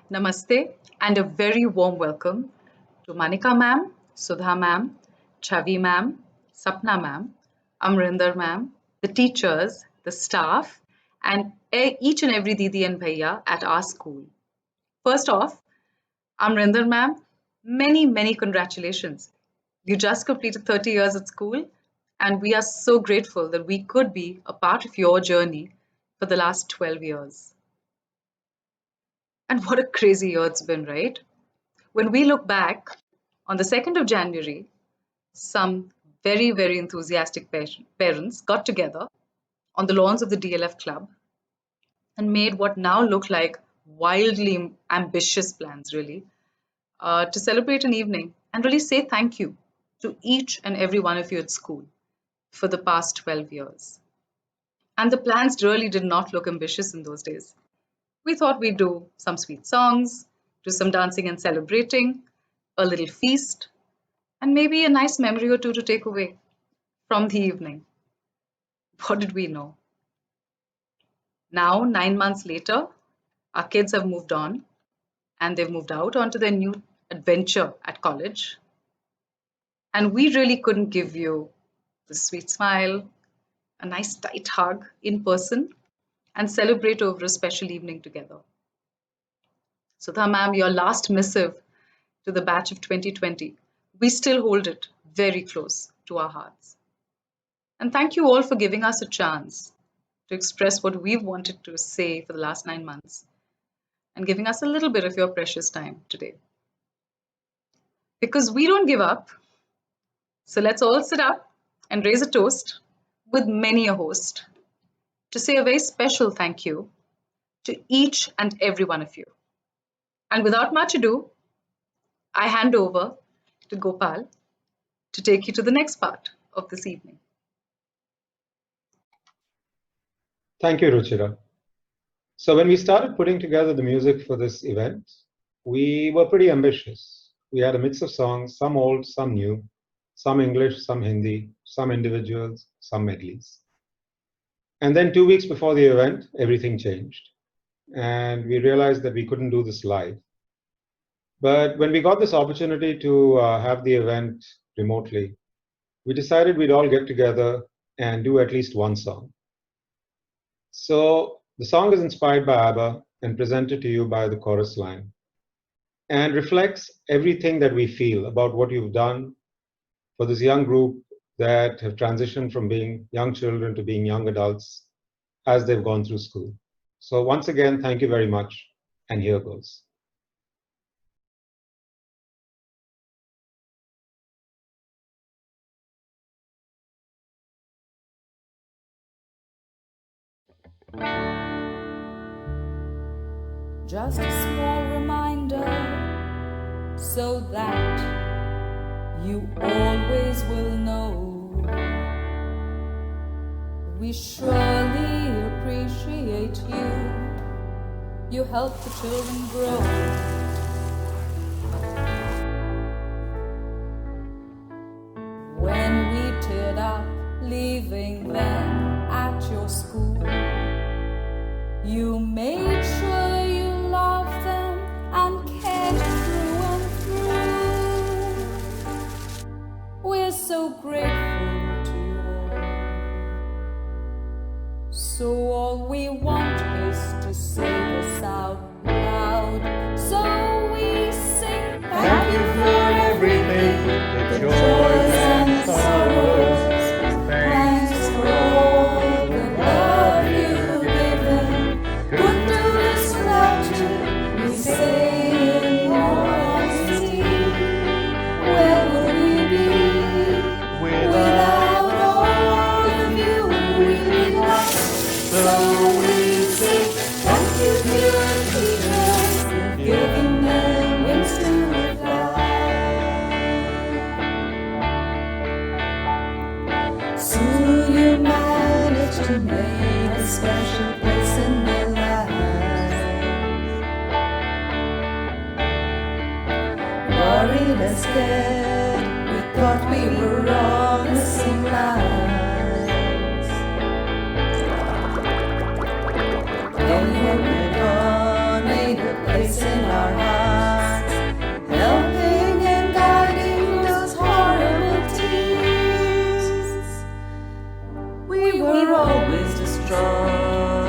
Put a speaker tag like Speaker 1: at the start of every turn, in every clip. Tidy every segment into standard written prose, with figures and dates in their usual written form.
Speaker 1: Namaste and a very warm welcome to Manika ma'am, Sudha ma'am, Chavi ma'am, Sapna ma'am, Amrinder ma'am, the teachers, the staff, and each and every Didi and Bhaiya at our school. First off, Amrinder ma'am, many congratulations. You just completed 30 years at school, and we are so grateful that we could be a part of your journey for the last 12 years. And what a crazy year it's been, right? When we look back on the 2nd of January, some very enthusiastic parents got together on the lawns of the DLF club and made what now look like wildly ambitious plans, really, to celebrate an evening and really say thank you to each and every one of you at school for the past 12 years. And the plans really did not look ambitious in those days. We thought we'd do some sweet songs, do some dancing and celebrating, a little feast, and maybe a nice memory or two to take away from the evening. What did we know? Now, 9 months later, our kids have moved on and they've moved out onto their new adventure at college. And we really couldn't give you the sweet smile, a nice tight hug in person, and celebrate over a special evening together. Sudha ma'am, your last missive to the batch of 2020, we still hold it very close to our hearts. And thank you all for giving us a chance to express what we've wanted to say for the last 9 months and giving us a little bit of your precious time today. Because we don't give up, so let's all sit up and raise a toast with many a host to say a very special thank you to each and every one of you. And without much ado, I hand over to Gopal to take you to the next part of this evening.
Speaker 2: Thank you, Ruchira. So when we started putting together the music for this event, we were pretty ambitious. We had a mix of songs, some old, some new, some English, some Hindi, some individuals, some medleys. And then 2 weeks before the event, everything changed. And we realized that we couldn't do this live. But when we got this opportunity to have the event remotely, we decided we'd all get together and do at least one song. So the song is inspired by ABBA and presented to you by the chorus line and reflects everything that we feel about what you've done for this young group that have transitioned from being young children to being young adults as they've gone through school. So once again, thank you very much, and here goes.
Speaker 3: Just a small reminder so that you always will know we surely appreciate you. You help the children grow. When we teared up leaving them at your school, you made sure you loved them and cared through and through. We're so grateful to you all. So all we want is to say this out loud. So we sing
Speaker 4: Thank you for everything, the joys and sorrows.
Speaker 3: Thanks for all the love you've given. Couldn't do this without you, we say in all honesty. Where would we be without all of you? We'd be lost. So we say thank you to your teachers for giving them wings to fly. Soon you managed to make a special place in their lives. Worried and scared, we thought we were all missing lives. Then you went on, made a place in our strong.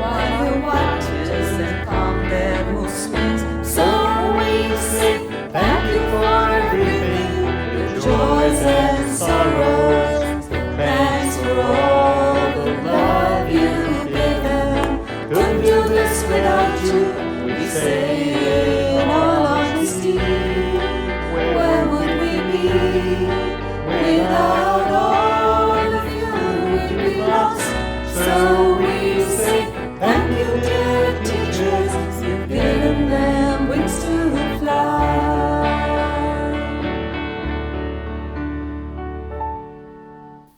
Speaker 3: While you wipe tears and calm their mood swings, so we sing thank you for everything, the joys and sorrows. Thanks for all the love you've given. Couldn't do this without you, we say in all honesty. Where would we be without all of you? We'd be lost. So we say thank you, dear teachers. You've given them wings to fly.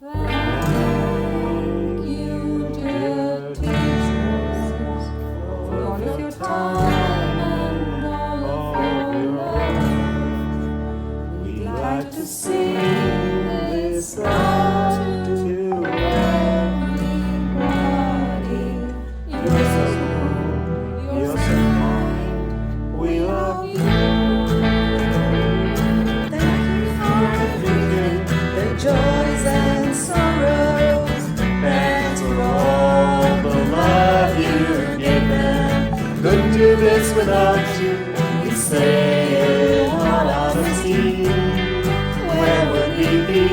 Speaker 3: Thank you, dear teachers, for all of your time and all of your love. We'd like to sing this out to everybody. You're so good, you're so kind, we love you. Thank you for everything, the joys and sorrows. Thanks for all the love you've given. Couldn't do this without you, we say in all honesty. Where would we be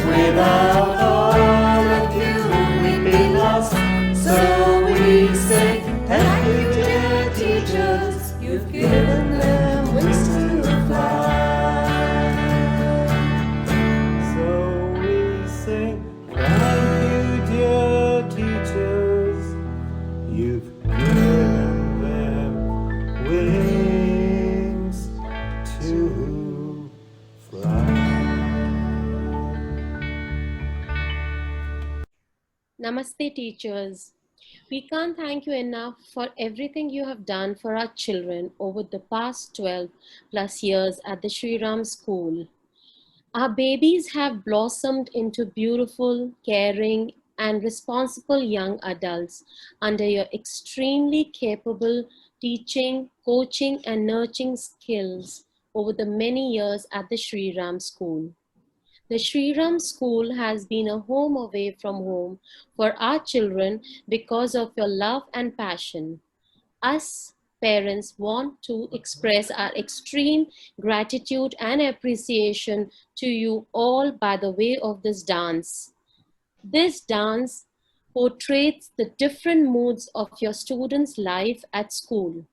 Speaker 3: without all of you? We'd be lost. So we say thank you, dear teachers. You've given them wings to fly. So we sing thank you, dear teachers. You've given them wings to fly.
Speaker 5: Namaste, teachers. We can't thank you enough for everything you have done for our children over the past 12 plus years at the Sri Ram School. Our babies have blossomed into beautiful, caring, and responsible young adults under your extremely capable teaching, coaching, and nurturing skills over the many years at the Sri Ram School. The Sri Ram School has been a home away from home for our children because of your love and passion. Us parents want to express our extreme gratitude and appreciation to you all by the way of this dance. This dance portrays the different moods of your students' life at school.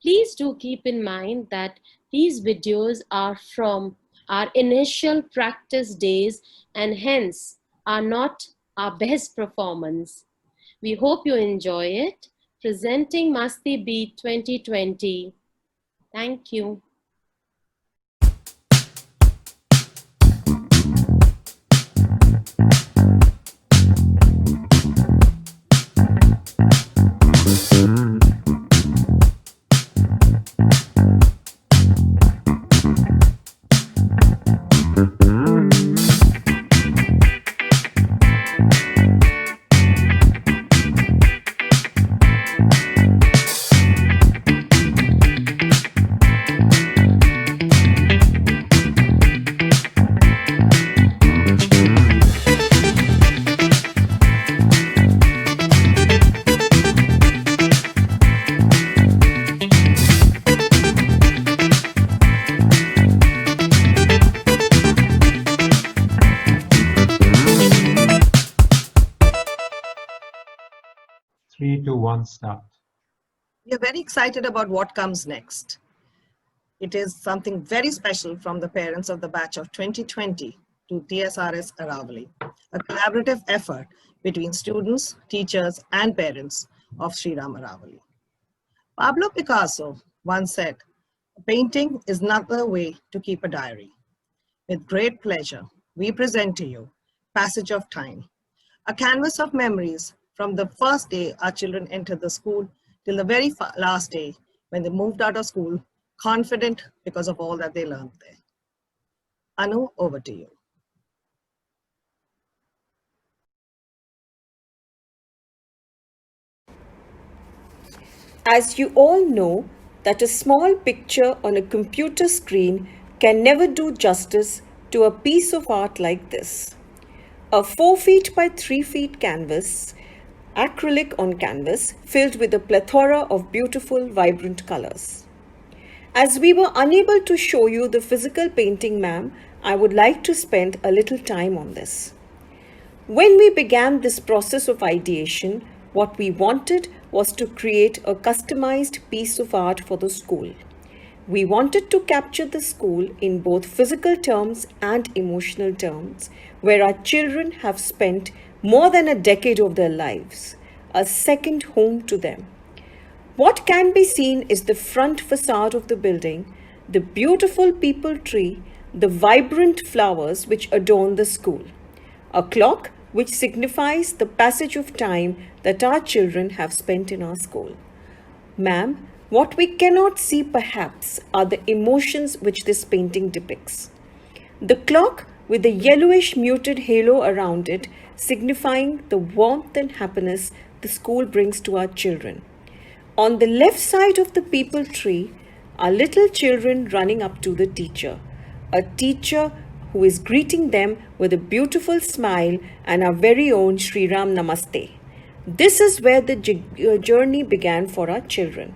Speaker 5: Please do keep in mind that these videos are from our initial practice days and hence are not our best performance. We hope you enjoy it. Presenting Masti Beat 2020. Thank you.
Speaker 2: Three, two, one, start.
Speaker 6: We are very excited about what comes next. It is something very special from the parents of the batch of 2020 to TSRS Aravali, a collaborative effort between students, teachers, and parents of Sri Ram Aravali. Pablo Picasso once said, "A painting is not the way to keep a diary." With great pleasure, we present to you Passage of Time, a canvas of memories from the first day our children entered the school till the very last day when they moved out of school, confident because of all that they learned there. Anu, over to you.
Speaker 7: As you all know, that a small picture on a computer screen can never do justice to a piece of art like this. a 4 feet by 3 feet canvas, acrylic on canvas, filled with a plethora of beautiful, vibrant colors. As we were unable to show you the physical painting, ma'am, I would like to spend a little time on this. When we began this process of ideation, what we wanted was to create a customized piece of art for the school. We wanted to capture the school in both physical terms and emotional terms, where our children have spent more than a decade of their lives, a second home to them. What can be seen is the front facade of the building, the beautiful peepal tree, the vibrant flowers which adorn the school, a clock which signifies the passage of time that our children have spent in our school. Ma'am, what we cannot see perhaps are the emotions which this painting depicts. The clock with the yellowish muted halo around it signifying the warmth and happiness the school brings to our children. On the left side of the peepal tree are little children running up to the teacher, a teacher who is greeting them with a beautiful smile and our very own Sri Ram Namaste. This is where the journey began for our children.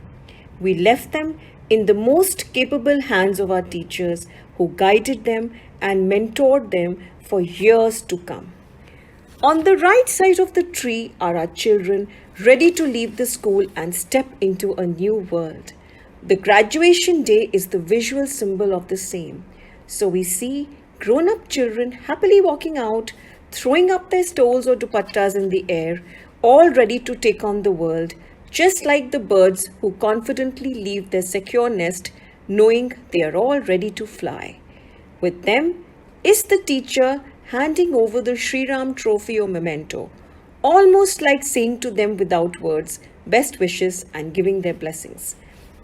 Speaker 7: We left them in the most capable hands of our teachers who guided them and mentored them for years to come. On the right side of the tree are our children ready to leave the school and step into a new world. The graduation day is the visual symbol of the same. So we see grown-up children happily walking out, throwing up their stoles or dupattas in the air, all ready to take on the world, just like the birds who confidently leave their secure nest, knowing they are all ready to fly. With them is the teacher handing over the Sri Ram trophy or memento, almost like saying to them without words, best wishes and giving their blessings.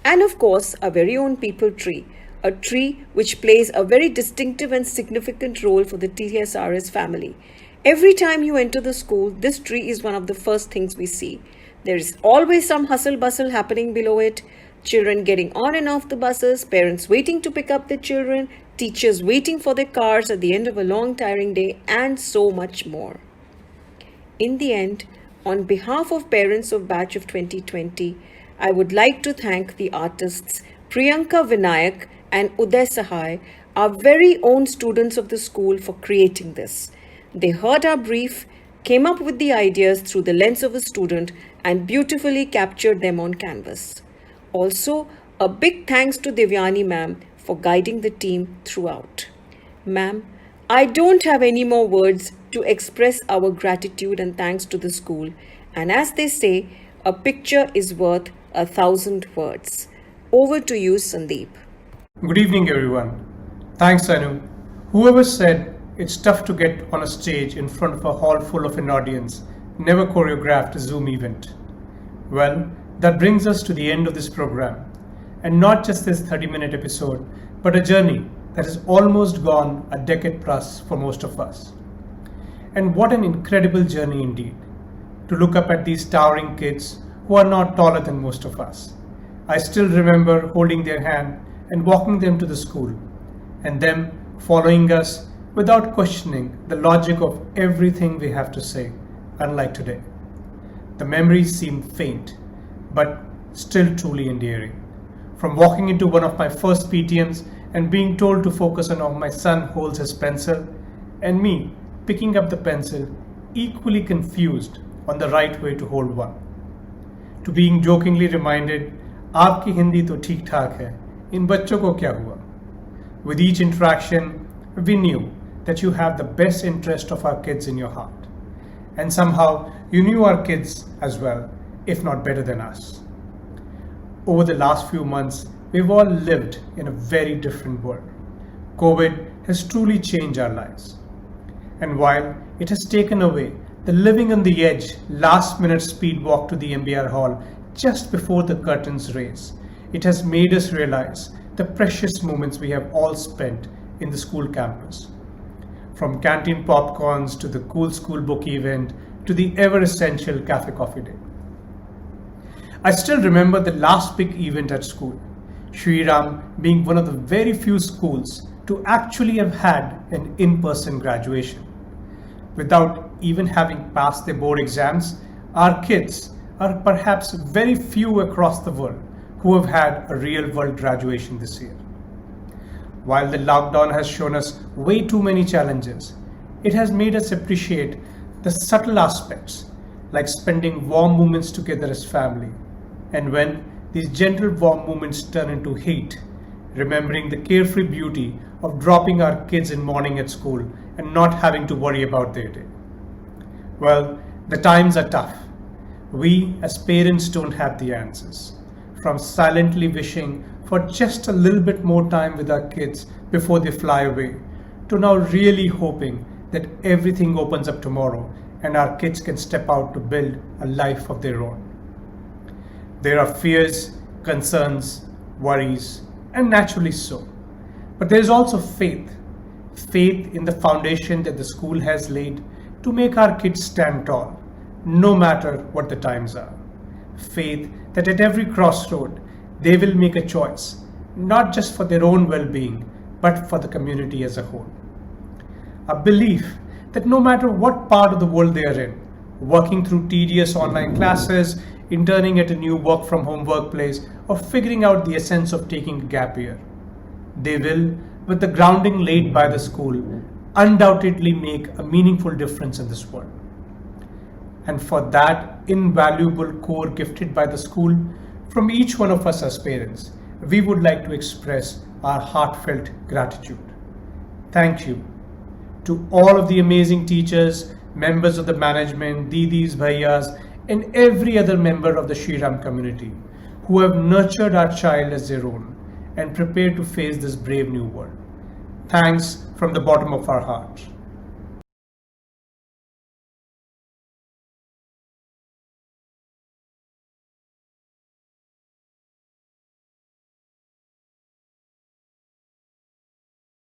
Speaker 7: And of course, our very own peepal tree, a tree which plays a very distinctive and significant role for the TSRS family. Every time you enter the school, this tree is one of the first things we see. There is always some hustle bustle happening below it, children getting on and off the buses, parents waiting to pick up their children, teachers waiting for their cars at the end of a long tiring day, and so much more. In the end, on behalf of parents of batch of 2020, I would like to thank the artists Priyanka Vinayak and Uday Sahai, our very own students of the school, for creating this. They heard our brief, came up with the ideas through the lens of a student, and beautifully captured them on canvas. Also, a big thanks to Devyani ma'am for guiding the team throughout. Ma'am, I don't have any more words to express our gratitude and thanks to the school. And as they say, a picture is worth 1,000 words. Over to you, Sandeep.
Speaker 8: Good evening, everyone. Thanks, Anu. Whoever said it's tough to get on a stage in front of a hall full of an audience never choreographed a Zoom event. Well, that brings us to the end of this program. And not just this 30-minute episode, but a journey that has almost gone a decade plus for most of us. And what an incredible journey indeed, to look up at these towering kids who are not taller than most of us. I still remember holding their hand and walking them to the school, and them following us without questioning the logic of everything we have to say, unlike today. The memories seem faint, but still truly endearing. From walking into one of my first PTMs and being told to focus on how my son holds his pencil, and me picking up the pencil, equally confused on the right way to hold one, to being jokingly reminded, "Aapki Hindi to theek thaak hai, in bachchon ko kya hua?" With each interaction, we knew that you have the best interest of our kids in your heart. And somehow you knew our kids as well, if not better than us. Over the last few months, we've all lived in a very different world. COVID has truly changed our lives. And while it has taken away the living on the edge, last-minute speed walk to the MBR hall just before the curtains raise, it has made us realize the precious moments we have all spent in the school campus. From canteen popcorns to the cool school book event to the ever-essential cafe coffee day. I still remember the last big event at school, Sri Ram being one of the very few schools to actually have had an in-person graduation. without even having passed their board exams, our kids are perhaps very few across the world who have had a real world graduation this year. While the lockdown has shown us way too many challenges, it has made us appreciate the subtle aspects, like spending warm moments together as family. And when these gentle warm moments turn into heat, remembering the carefree beauty of dropping our kids in morning at school and not having to worry about their day. Well, the times are tough. We as parents don't have the answers. From silently wishing for just a little bit more time with our kids before they fly away, to now really hoping that everything opens up tomorrow and our kids can step out to build a life of their own. There are fears, concerns, worries, and naturally so. But there is also faith. Faith in the foundation that the school has laid to make our kids stand tall, no matter what the times are. Faith that at every crossroad, they will make a choice, not just for their own well-being, but for the community as a whole. A belief that no matter what part of the world they are in, working through tedious online classes, interning at a new work-from-home workplace, or figuring out the essence of taking a gap year, they will, with the grounding laid by the school, undoubtedly make a meaningful difference in this world. And for that invaluable core gifted by the school, from each one of us as parents, we would like to express our heartfelt gratitude. Thank you to all of the amazing teachers, members of the management, Didis, Bhaiyas, and every other member of the Shri Ram community who have nurtured our child as their own and prepared to face this brave new world. Thanks from the bottom of our heart.